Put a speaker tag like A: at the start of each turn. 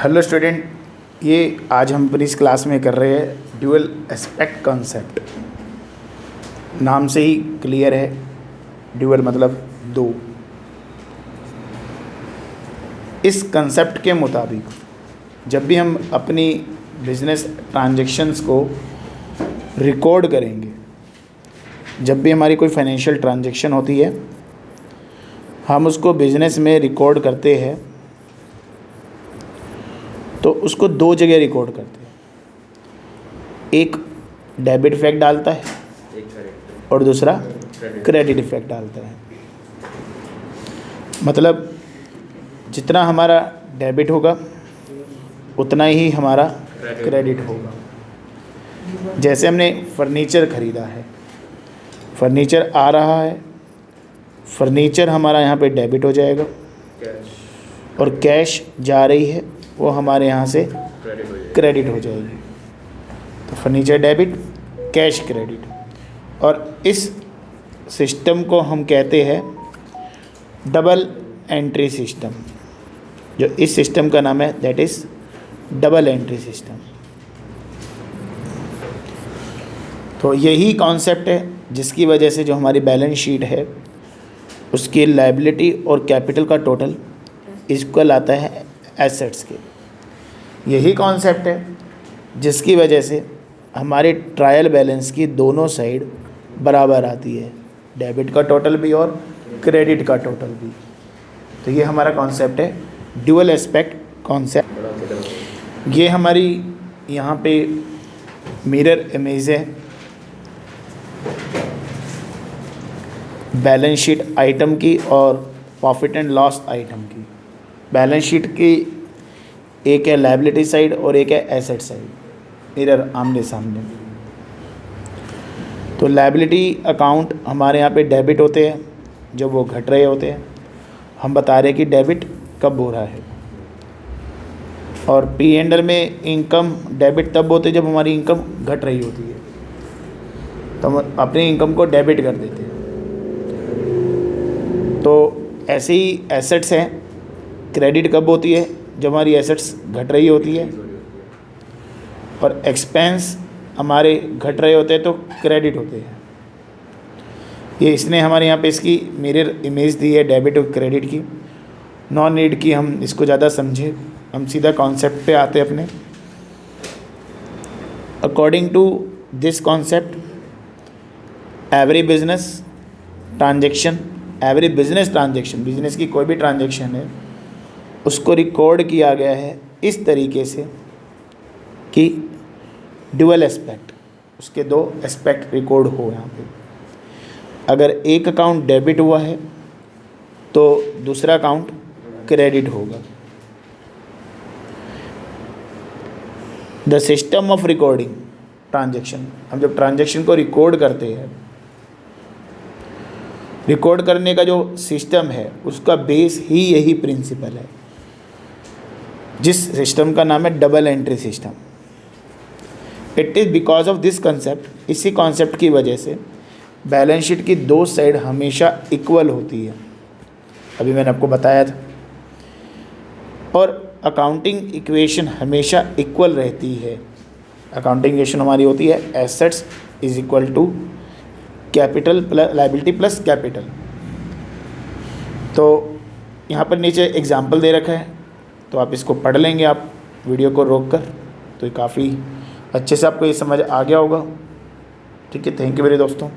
A: Hello student, ये आज हम अपनी इस क्लास में कर रहे हैं ड्यूअल एस्पेक्ट कॉन्सेप्ट। नाम से ही क्लियर है, ड्यूअल मतलब दो। इस कंसेप्ट के मुताबिक जब भी हम अपनी बिजनेस ट्रांजैक्शंस को रिकॉर्ड करेंगे, जब भी हमारी कोई फाइनेंशियल ट्रांजैक्शन होती है, हम उसको बिजनेस में रिकॉर्ड करते हैं तो उसको दो जगह रिकॉर्ड करते हैं। एक डेबिट इफेक्ट डालता है और दूसरा क्रेडिट इफेक्ट डालता है। मतलब जितना हमारा डेबिट होगा उतना ही हमारा क्रेडिट होगा। जैसे हमने फर्नीचर ख़रीदा है, फर्नीचर आ रहा है, फर्नीचर हमारा यहाँ पे डेबिट हो जाएगा और कैश जा रही है वो हमारे यहाँ से क्रेडिट हो जाएगी। तो फर्नीचर डेबिट, कैश क्रेडिट। और इस सिस्टम को हम कहते हैं डबल एंट्री सिस्टम। जो इस सिस्टम का नाम है that is double entry system. तो यही कॉन्सेप्ट है जिसकी वजह से जो हमारी बैलेंस शीट है उसकी लायबिलिटी और कैपिटल का टोटल इक्वल आता है एसेट्स के। यही कॉन्सेप्ट है जिसकी वजह से हमारे ट्रायल बैलेंस की दोनों साइड बराबर आती है, डेबिट का टोटल भी और क्रेडिट का टोटल भी। तो ये हमारा कॉन्सेप्ट है ड्यूअल एस्पेक्ट कॉन्सेप्ट। ये हमारी यहाँ पे मिरर इमेज है बैलेंस शीट आइटम की और प्रॉफिट एंड लॉस आइटम की। बैलेंस शीट की एक है लायबिलिटी साइड और एक है एसेट साइड, मिरर आमने सामने। तो लायबिलिटी अकाउंट हमारे यहाँ पे डेबिट होते हैं जब वो घट रहे होते हैं। हम बता रहे हैं कि डेबिट कब हो रहा है। और पी एंडल में इनकम डेबिट तब होते जब हमारी इनकम घट रही होती है, तो हम अपनी इनकम को डेबिट कर देते हैं। तो ऐसे ही एसेट्स हैं, क्रेडिट कब होती है जब हमारी एसेट्स घट रही होती है, और एक्सपेंस हमारे घट रहे होते हैं तो क्रेडिट होते हैं। ये इसने हमारे यहाँ पे इसकी मिरर इमेज दी है डेबिट और क्रेडिट की। नॉन नीड की हम इसको ज़्यादा समझे, हम सीधा कॉन्सेप्ट पे आते अपने। According to this concept, every business transaction, business की कोई भी ट्रांजेक्शन है उसको रिकॉर्ड किया गया है इस तरीके से कि ड्यूअल एस्पेक्ट, उसके दो एस्पेक्ट रिकॉर्ड हो यहाँ पे। अगर एक अकाउंट डेबिट हुआ है तो दूसरा अकाउंट क्रेडिट होगा। The system of recording transaction, हम जब ट्रांजेक्शन को रिकॉर्ड करते हैं, रिकॉर्ड करने का जो सिस्टम है उसका बेस ही यही प्रिंसिपल है, जिस सिस्टम का नाम है double entry system. It is because of this concept, इसी कॉन्सेप्ट की वजह से बैलेंस शीट की दो साइड हमेशा इक्वल होती है, अभी मैंने आपको बताया था। और अकाउंटिंग इक्वेशन हमेशा इक्वल रहती है। अकाउंटिंग इक्वेशन हमारी होती है assets is equal to capital plus liability plus capital. तो यहाँ पर नीचे एग्जाम्पल दे रखा है, तो आप इसको पढ़ लेंगे आप वीडियो को रोक कर, तो ये काफ़ी अच्छे से आपको ये समझ आ गया होगा। ठीक है, थैंक यू मेरे दोस्तों।